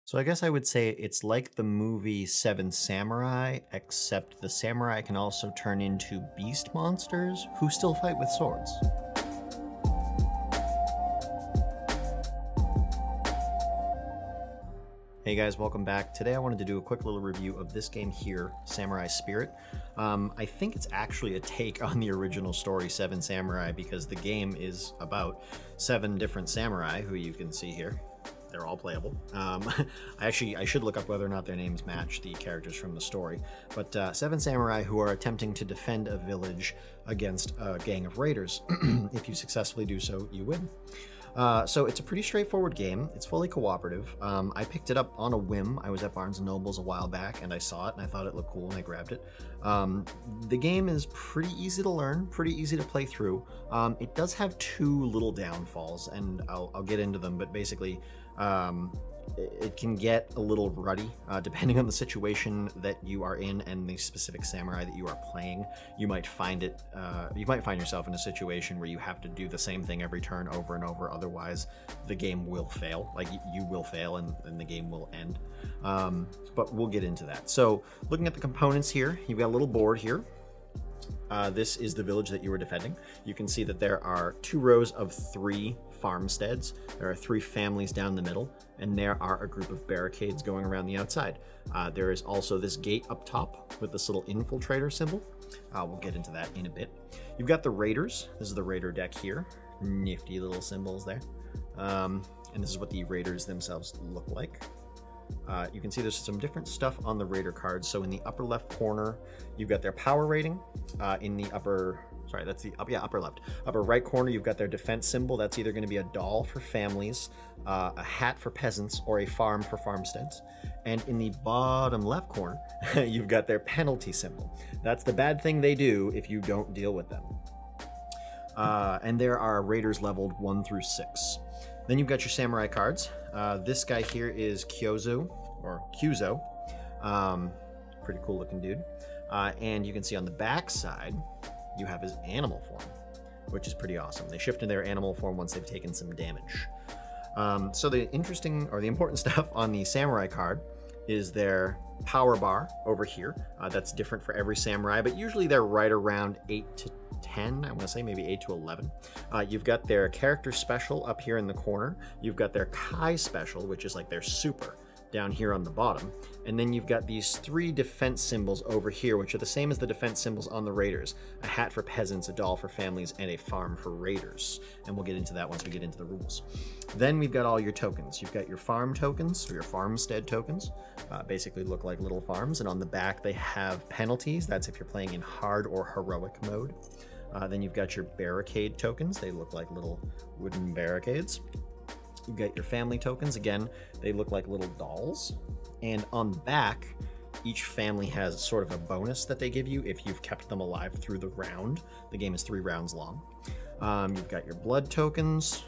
So I guess I would say it's like the movie Seven Samurai, except the samurai can also turn into beast monsters who still fight with swords. Hey guys, welcome back. Today I wanted to do a quick little review of this game here, Samurai Spirit. I think it's actually a take on the original story, Seven Samurai, because the game is about 7 different samurai who you can see here. They're all playable. I should look up whether or not their names match the characters from the story. But 7 samurai who are attempting to defend a village against a gang of raiders. If you successfully do so, you win. So it's a pretty straightforward game. It's fully cooperative. I picked it up on a whim. I was at Barnes & Noble's a while back and I saw it and I thought it looked cool and I grabbed it. The game is pretty easy to learn, pretty easy to play through. It does have 2 little downfalls and I'll get into them, but basically it can get a little ruddy depending on the situation that you are in and the specific samurai that you are playing. You might find yourself in a situation where you have to do the same thing every turn over and over, otherwise the game will fail. Like, you will fail and the game will end. But we'll get into that. So looking at the components here, you've got a little board here. This is the village that you were defending. You can see that there are 2 rows of 3 farmsteads. There are 3 families down the middle, and there are a group of barricades going around the outside. There is also this gate up top with this little infiltrator symbol. We'll get into that in a bit. You've got the raiders. This is the raider deck here. Nifty little symbols there. And this is what the raiders themselves look like. You can see there's some different stuff on the raider cards. So in the upper left corner, you've got their power rating. In the upper left. Upper right corner, you've got their defense symbol. That's either going to be a doll for families, a hat for peasants, or a farm for farmsteads. And in the bottom left corner, you've got their penalty symbol. That's the bad thing they do if you don't deal with them. And there are raiders leveled 1 through 6. Then you've got your samurai cards. This guy here is Kyuzo. Pretty cool looking dude. And you can see on the back side, you have his animal form, which is pretty awesome. They shift into their animal form once they've taken some damage. So the interesting or the important stuff on the samurai card is their power bar over here. That's different for every samurai, but usually they're right around 8 to 10. I want to say maybe 8 to 11. You've got their character special up here in the corner. You've got their Kiai special, which is like their super, down here on the bottom. And then you've got these 3 defense symbols over here, which are the same as the defense symbols on the raiders. A hat for peasants, a doll for families, and a farm for raiders. And we'll get into that once we get into the rules. Then we've got all your tokens. You've got your farm tokens, or your farmstead tokens. Basically look like little farms. And on the back, they have penalties. That's if you're playing in hard or heroic mode. Then you've got your barricade tokens. They look like little wooden barricades. You've got your family tokens. Again, they look like little dolls. And on the back, each family has sort of a bonus that they give you if you've kept them alive through the round. The game is 3 rounds long. You've got your blood tokens.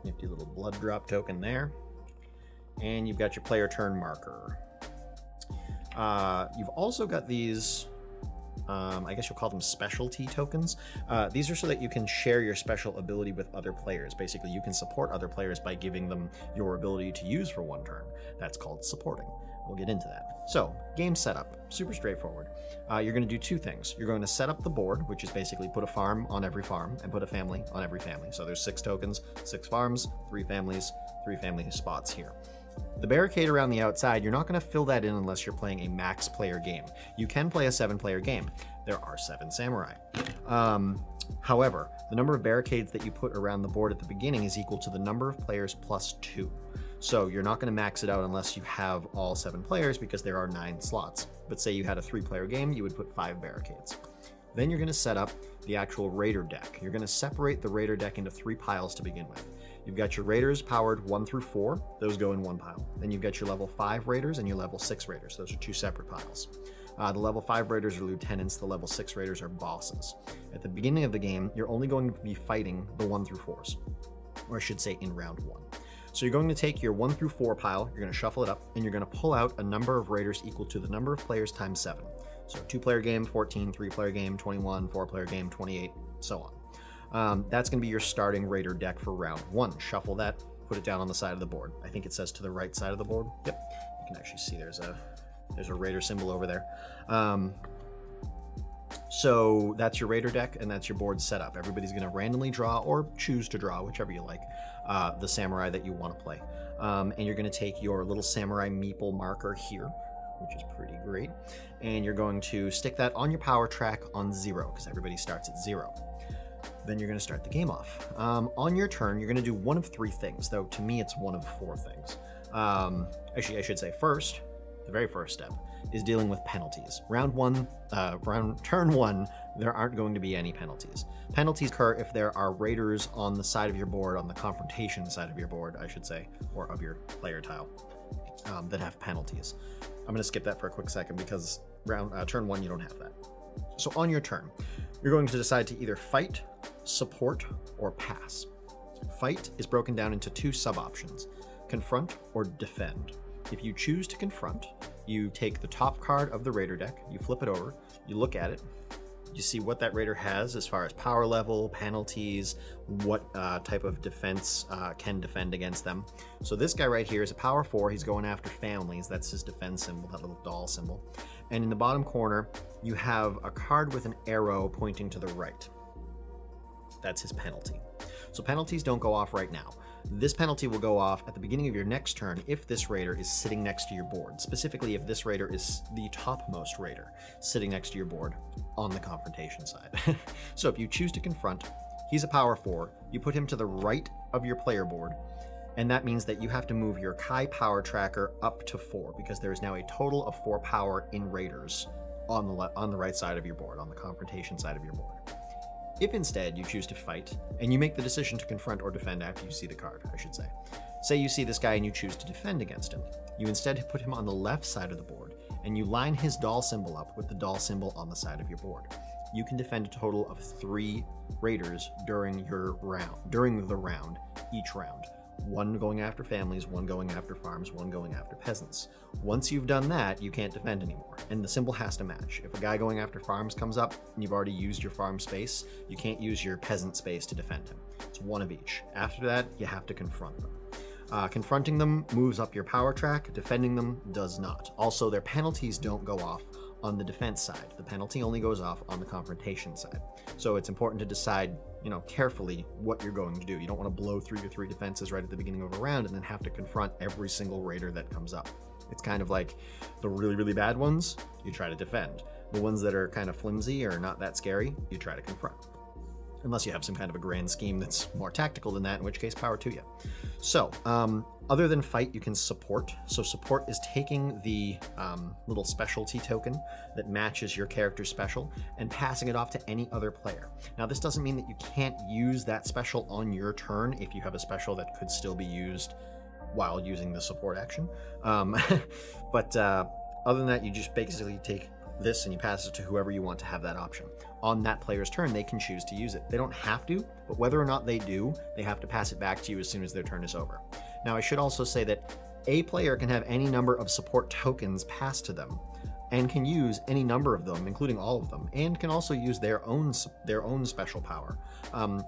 Nifty little blood drop token there. And you've got your player turn marker. You've also got these, I guess you'll call them specialty tokens. These are so that you can share your special ability with other players. Basically, you can support other players by giving them your ability to use for 1 turn. That's called supporting. We'll get into that. So, game setup, super straightforward. You're going to do 2 things. You're going to set up the board, which is basically put a farm on every farm and put a family on every family. So there's 6 tokens, 6 farms, 3 families, 3 family spots here. The barricade around the outside, you're not going to fill that in unless you're playing a max player game. You can play a 7-player game. There are 7 samurai. However, the number of barricades that you put around the board at the beginning is equal to the number of players plus 2. So you're not going to max it out unless you have all 7 players because there are 9 slots. But say you had a 3-player game, you would put 5 barricades. Then you're going to set up the actual raider deck. You're going to separate the raider deck into 3 piles to begin with. You've got your raiders powered 1 through 4. Those go in 1 pile. Then you've got your level 5 raiders and your level 6 raiders. Those are 2 separate piles. The level 5 raiders are lieutenants. The level 6 raiders are bosses. At the beginning of the game, you're only going to be fighting the 1 through 4s. Or I should say in round 1. So you're going to take your 1 through 4 pile, you're going to shuffle it up, and you're going to pull out a number of raiders equal to the number of players times 7. So 2-player game, 14, 3-player game, 21, 4-player game, 28, so on. That's going to be your starting raider deck for round 1. Shuffle that, put it down on the side of the board. I think it says to the right side of the board. Yep. can actually see there's a raider symbol over there. So that's your raider deck, and that's your board setup. Everybody's going to randomly draw, or choose to draw, whichever you like, the samurai that you want to play. And you're going to take your little samurai meeple marker here, which is pretty great, and you're going to stick that on your power track on 0, because everybody starts at 0. Then you're going to start the game off. On your turn, you're going to do one of 3 things, though to me it's one of 4 things. Actually, I should say first, the very first step is dealing with penalties. Turn 1, there aren't going to be any penalties. Penalties occur if there are raiders on the side of your board, on the confrontation side of your board, I should say, or of your player tile, that have penalties. I'm going to skip that for a quick second because turn 1, you don't have that. So on your turn, you're going to decide to either fight, support, or pass. Fight is broken down into 2 sub-options: confront or defend. If you choose to confront, you take the top card of the raider deck, you flip it over, you look at it, you see what that raider has as far as power level, penalties, what type of defense can defend against them. So this guy right here is a power 4, he's going after families, that's his defense symbol, that little doll symbol. And in the bottom corner, you have a card with an arrow pointing to the right. That's his penalty. So penalties don't go off right now. This penalty will go off at the beginning of your next turn if this raider is sitting next to your board. Specifically, if this raider is the topmost raider sitting next to your board on the confrontation side. So if you choose to confront, he's a power 4. You put him to the right of your player board, and that means that you have to move your Kiai power tracker up to 4, because there is now a total of 4 power in raiders on the right side of your board, on the confrontation side of your board. If instead you choose to fight, and you make the decision to confront or defend after you see the card, I should say. Say you see this guy and you choose to defend against him. You instead put him on the left side of the board, and you line his doll symbol up with the doll symbol on the side of your board. You can defend a total of 3 raiders during the round, each round. 1 going after families, 1 going after farms, 1 going after peasants. Once you've done that, you can't defend anymore, and the symbol has to match. If a guy going after farms comes up and you've already used your farm space, you can't use your peasant space to defend him. It's 1 of each. After that, you have to confront them. Confronting them moves up your power track, defending them does not. Also, their penalties don't go off on the defense side. The penalty only goes off on the confrontation side. So it's important to decide, carefully what you're going to do. You don't want to blow through your 3 defenses right at the beginning of a round and then have to confront every single raider that comes up. It's kind of like the really, really bad ones, you try to defend. The ones that are kind of flimsy or not that scary, you try to confront. Unless you have some kind of a grand scheme that's more tactical than that, in which case power to you. So, other than fight, you can support. So support is taking the little specialty token that matches your character's special and passing it off to any other player. Now, this doesn't mean that you can't use that special on your turn if you have a special that could still be used while using the support action. But other than that, you just basically take this and you pass it to whoever you want to have that option. On that player's turn, they can choose to use it. They don't have to, but whether or not they do, they have to pass it back to you as soon as their turn is over. Now, I should also say that a player can have any number of support tokens passed to them and can use any number of them, including all of them, and can also use their own special power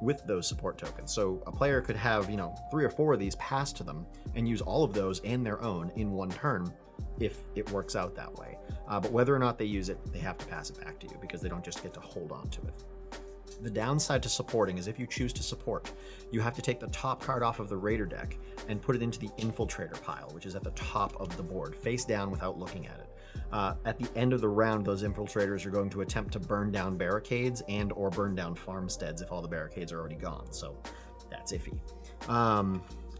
with those support tokens. So a player could have, 3 or 4 of these passed to them and use all of those and their own in one turn if it works out that way. But whether or not they use it, they have to pass it back to you because they don't just get to hold on to it. The downside to supporting is if you choose to support, you have to take the top card off of the raider deck and put it into the infiltrator pile, which is at the top of the board, face down without looking at it. At the end of the round, those infiltrators are going to attempt to burn down barricades and or burn down farmsteads if all the barricades are already gone, so that's iffy.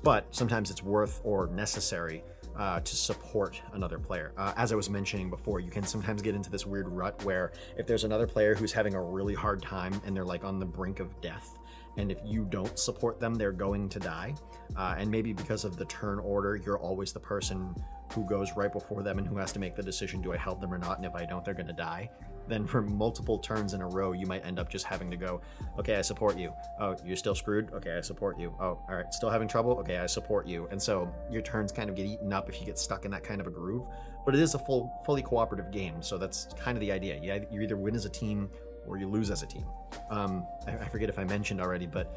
But sometimes it's worth or necessary to support another player. As I was mentioning before, you can sometimes get into this weird rut where if there's another player who's having a really hard time and they're like on the brink of death, and if you don't support them, they're going to die. And maybe because of the turn order, you're always the person who goes right before them and who has to make the decision, do I help them or not? And if I don't, they're gonna die. Then for multiple turns in a row, you might end up just having to go, okay, I support you. Oh, you're still screwed? Okay, I support you. Oh, all right, still having trouble? Okay, I support you. And so your turns kind of get eaten up if you get stuck in that kind of a groove. But it is a fully cooperative game, so that's kind of the idea. You either win as a team or you lose as a team. I forget if I mentioned already, but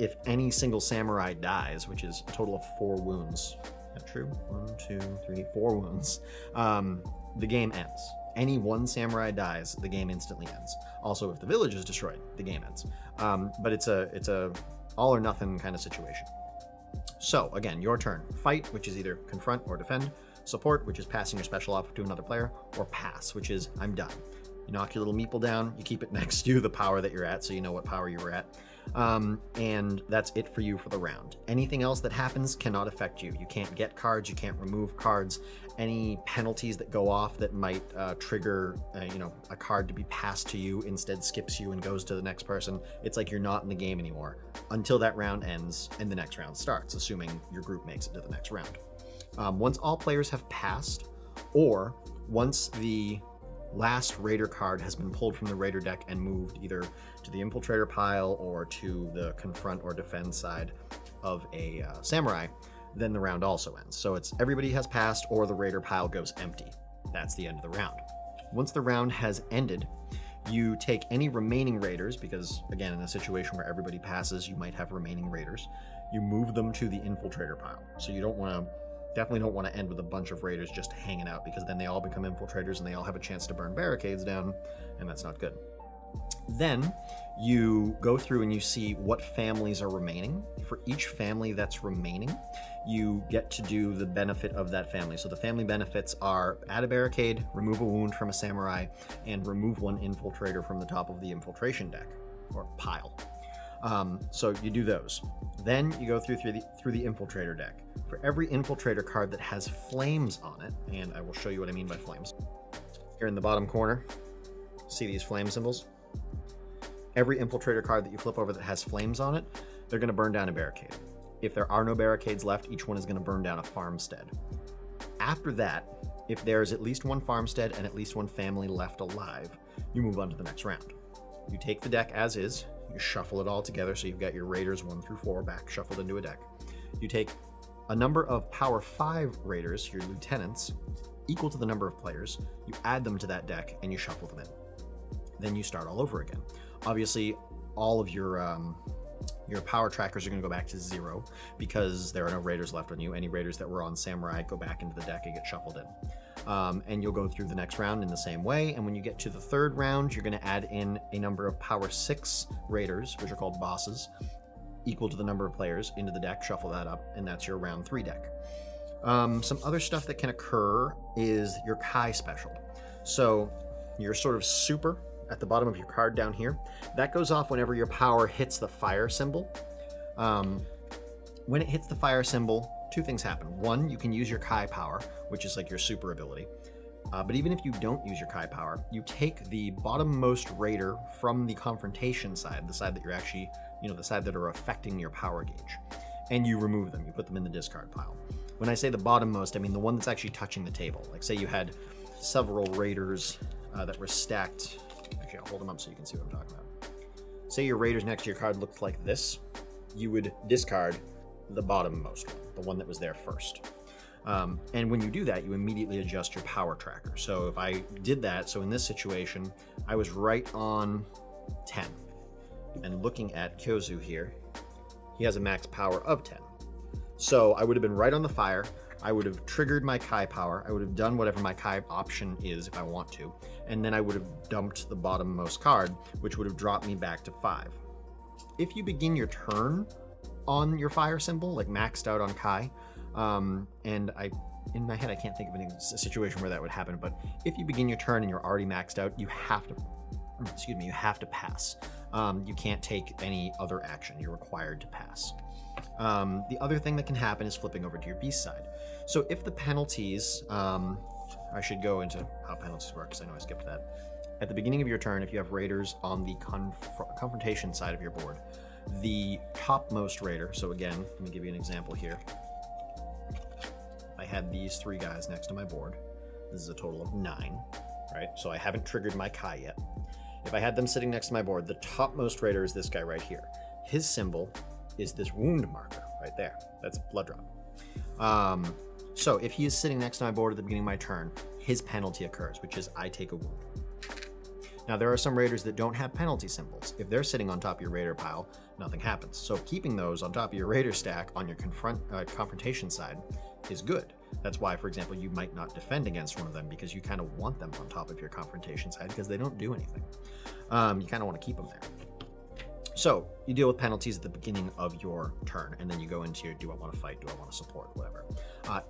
if any single samurai dies, which is a total of 4 wounds, that true? 1, 2, 3, 4 wounds. The game ends. Any one samurai dies, the game instantly ends. Also, if the village is destroyed, the game ends. But it's a all or nothing kind of situation. So again, your turn. Fight, which is either confront or defend. Support, which is passing your special off to another player. Or pass, which is I'm done. You knock your little meeple down, you keep it next to the power that you're at, so you know what power you were at. And that's it for you for the round. Anything else that happens cannot affect you. You can't get cards, you can't remove cards. Any penalties that go off that might trigger a card to be passed to you instead skips you and goes to the next person. It's like you're not in the game anymore until that round ends and the next round starts, assuming your group makes it to the next round. Once all players have passed, or once the last raider card has been pulled from the raider deck and moved either to the infiltrator pile or to the confront or defend side of a samurai, then the round also ends. So it's everybody has passed or the raider pile goes empty. That's the end of the round. Once the round has ended, you take any remaining raiders, because again, in a situation where everybody passes, you might have remaining raiders. You move them to the infiltrator pile. So you definitely don't want to end with a bunch of raiders just hanging out, because then they all become infiltrators and they all have a chance to burn barricades down, and that's not good. Then you go through and you see what families are remaining. For each family that's remaining, you get to do the benefit of that family. So the family benefits are add a barricade, remove a wound from a samurai, and remove one infiltrator from the top of the infiltration deck, or pile. So you do those. Then you go through the infiltrator deck. For every infiltrator card that has flames on it, and I will show you what I mean by flames. Here in the bottom corner, see these flame symbols? Every infiltrator card that you flip over that has flames on it, they're going to burn down a barricade. If there are no barricades left, each one is going to burn down a farmstead. After that, if there's at least one farmstead and at least one family left alive, you move on to the next round. You take the deck as is, you shuffle it all together, so you've got your raiders 1 through 4 back shuffled into a deck. You take a number of power 5 raiders, your lieutenants, equal to the number of players, you add them to that deck and you shuffle them in. Then you start all over again. Obviously, all of your power trackers are going to go back to 0 because there are no raiders left on you. Any raiders that were on samurai go back into the deck and get shuffled in. And you'll go through the next round in the same way. And when you get to the third round, you're going to add in a number of power 6 raiders, which are called bosses, equal to the number of players into the deck, shuffle that up, and that's your round 3 deck. Some other stuff that can occur is your Kiai special. So your sort of super at the bottom of your card down here, that goes off whenever your power hits the fire symbol. When it hits the fire symbol, 2 things happen. 1, you can use your Kiai power, which is like your super ability. But even if you don't use your Kiai power, you take the bottommost raider from the confrontation side, the side that you're actually, the side that are affecting your power gauge, and you remove them. You put them in the discard pile. When I say the bottommost, I mean the one that's actually touching the table. Like say you had several raiders that were stacked. Actually, I'll hold them up so you can see what I'm talking about. Say your raiders next to your card looked like this. You would discard the bottommost one, the one that was there first. And when you do that, you immediately adjust your power tracker. So if I did that, so in this situation, I was right on 10. And looking at Kyozu here, he has a max power of 10. So I would have been right on the fire. I would have triggered my Kiai power. I would have done whatever my Kiai option is if I want to. And then I would have dumped the bottommost card, which would have dropped me back to 5. If you begin your turn on your fire symbol, like maxed out on Kiai, and in my head, I can't think of any situation where that would happen, but if you begin your turn and you're already maxed out, you have to pass. You can't take any other action. You're required to pass. The other thing that can happen is flipping over to your beast side. So if the penalties, I should go into how penalties work because I know I skipped that. At the beginning of your turn, if you have raiders on the confrontation side of your board, the topmost raider, so again, let me give you an example here. I had these 3 guys next to my board. This is a total of 9, right? So I haven't triggered my Kiai yet. If I had them sitting next to my board, the topmost raider is this guy right here. His symbol is this wound marker right there. That's blood drop. So if he is sitting next to my board at the beginning of my turn, his penalty occurs, which is I take a wound. Now there are some raiders that don't have penalty symbols. If they're sitting on top of your raider pile, nothing happens. So keeping those on top of your raider stack on your confrontation side is good. That's why, for example, you might not defend against one of them, because you kind of want them on top of your confrontation side because they don't do anything. You kind of want to keep them there. So you deal with penalties at the beginning of your turn, and then you go into your, do I want to fight, do I want to support, whatever.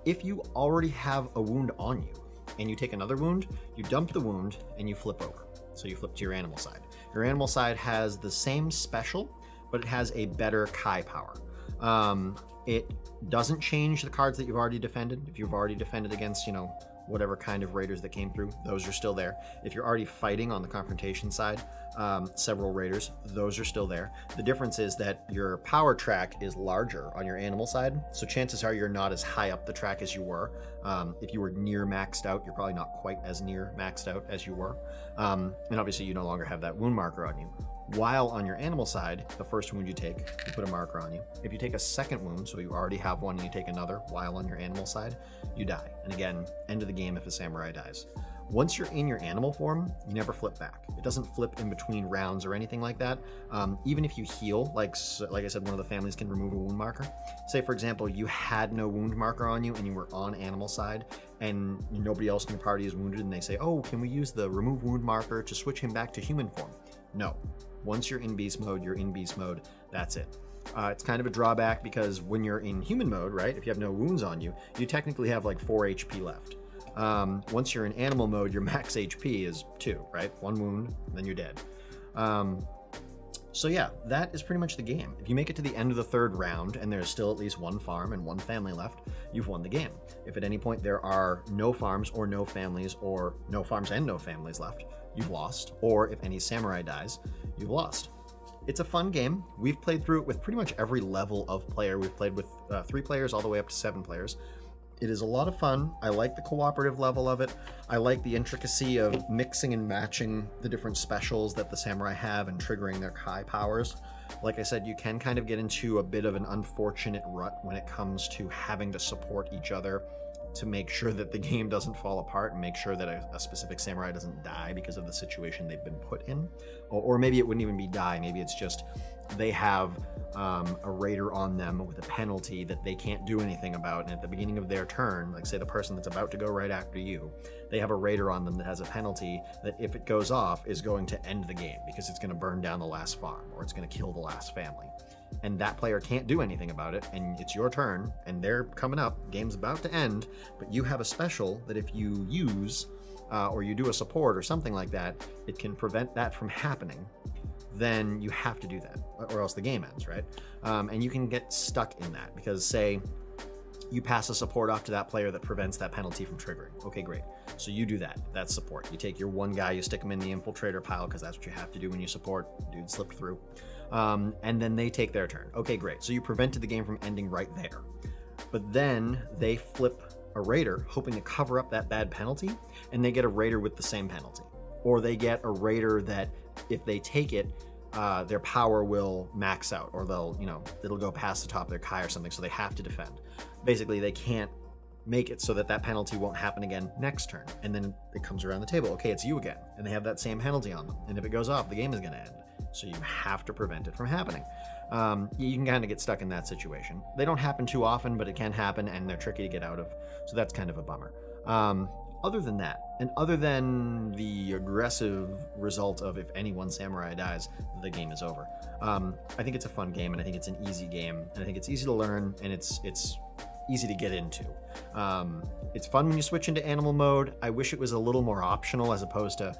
If you already have a wound on you and you take another wound, you dump the wound and you flip over. So you flip to your animal side. Your animal side has the same special, but it has a better Kiai power. It doesn't change the cards that you've already defended. If you've already defended against, you know, whatever kind of raiders that came through, those are still there. If you're already fighting on the confrontation side, several raiders, those are still there. The difference is that your power track is larger on your animal side, so chances are you're not as high up the track as you were. If you were near maxed out, you're probably not quite as near maxed out as you were. And obviously you no longer have that wound marker on you. While on your animal side, the first wound you take, you put a marker on you. If you take a second wound, so you already have one and you take another while on your animal side, you die. And again, end of the game if a samurai dies. Once you're in your animal form, you never flip back. It doesn't flip in between rounds or anything like that. Even if you heal, like I said, one of the families can remove a wound marker. Say, for example, you had no wound marker on you and you were on animal side and nobody else in your party is wounded, and they say, oh, can we use the remove wound marker to switch him back to human form? No. Once you're in beast mode, you're in beast mode. That's it. It's kind of a drawback because when you're in human mode, right, if you have no wounds on you, you technically have like 4 HP left. Once you're in animal mode, your max HP is 2, right? 1 wound, then you're dead. So yeah, that is pretty much the game. If you make it to the end of the 3rd round and there's still at least 1 farm and 1 family left, you've won the game. If at any point there are no farms or no families, or no farms and no families left, you've lost. Or if any samurai dies, you've lost. It's a fun game. We've played through it with pretty much every level of player. We've played with 3 players all the way up to 7 players. It is a lot of fun. I like the cooperative level of it. I like the intricacy of mixing and matching the different specials that the samurai have and triggering their Kiai powers. Like I said, you can kind of get into a bit of an unfortunate rut when it comes to having to support each other to make sure that the game doesn't fall apart and make sure that a specific samurai doesn't die because of the situation they've been put in. Or maybe it wouldn't even be die, maybe it's just they have a raider on them with a penalty that they can't do anything about, and at the beginning of their turn, like say the person that's about to go right after you, they have a raider on them that has a penalty that if it goes off is going to end the game because it's going to burn down the last farm or it's going to kill the last family. And that player can't do anything about it, and it's your turn, and they're coming up, game's about to end, but you have a special that if you use, or you do a support or something like that, it can prevent that from happening. Then you have to do that, or else the game ends, right? And you can get stuck in that, because say you pass a support off to that player that prevents that penalty from triggering. Okay, great. So you do that, that's support. You take your 1 guy, you stick him in the infiltrator pile, because that's what you have to do when you support. Dude slipped through. And then they take their turn. Okay, great. So you prevented the game from ending right there. But then they flip a raider, hoping to cover up that bad penalty, and they get a raider with the same penalty. Or they get a raider that, if they take it, their power will max out, or they'll, it'll go past the top of their Kiai or something, so they have to defend. Basically, they can't make it so that that penalty won't happen again next turn. And then it comes around the table. Okay, it's you again. And they have that same penalty on them. And if it goes off, the game is going to end. So you have to prevent it from happening. You can kind of get stuck in that situation. They don't happen too often, but it can happen, and they're tricky to get out of. So that's kind of a bummer. Other than that, and other than the aggressive result of if any one samurai dies, the game is over. I think it's a fun game, and I think it's an easy game, and I think it's easy to learn, and it's easy to get into. It's fun when you switch into animal mode. I wish it was a little more optional, as opposed to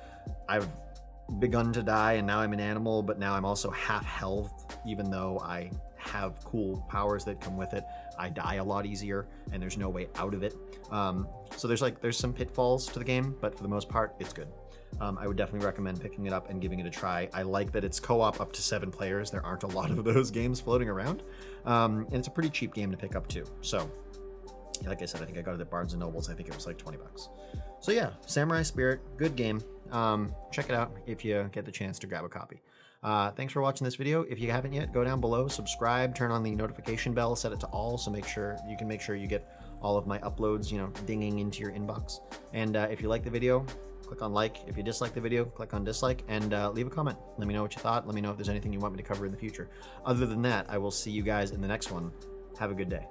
I've begun to die and now I'm an animal, but now I'm also half health, even though I have cool powers that come with it. I die a lot easier, and there's no way out of it. So there's some pitfalls to the game, but for the most part, it's good. I would definitely recommend picking it up and giving it a try. I like that it's co-op up to 7 players. There aren't a lot of those games floating around. And it's a pretty cheap game to pick up too. So, like I said, I think I got it at Barnes & Noble's. I think it was like 20 bucks. So yeah, Samurai Spirit, good game. Check it out if you get the chance to grab a copy. Thanks for watching this video. If you haven't yet, go down below, subscribe, turn on the notification bell, set it to all, so you can make sure you get all of my uploads, dinging into your inbox. And if you like the video, click on like. If you dislike the video, click on dislike, and leave a comment. Let me know what you thought. Let me know if there's anything you want me to cover in the future. Other than that, I will see you guys in the next one. Have a good day.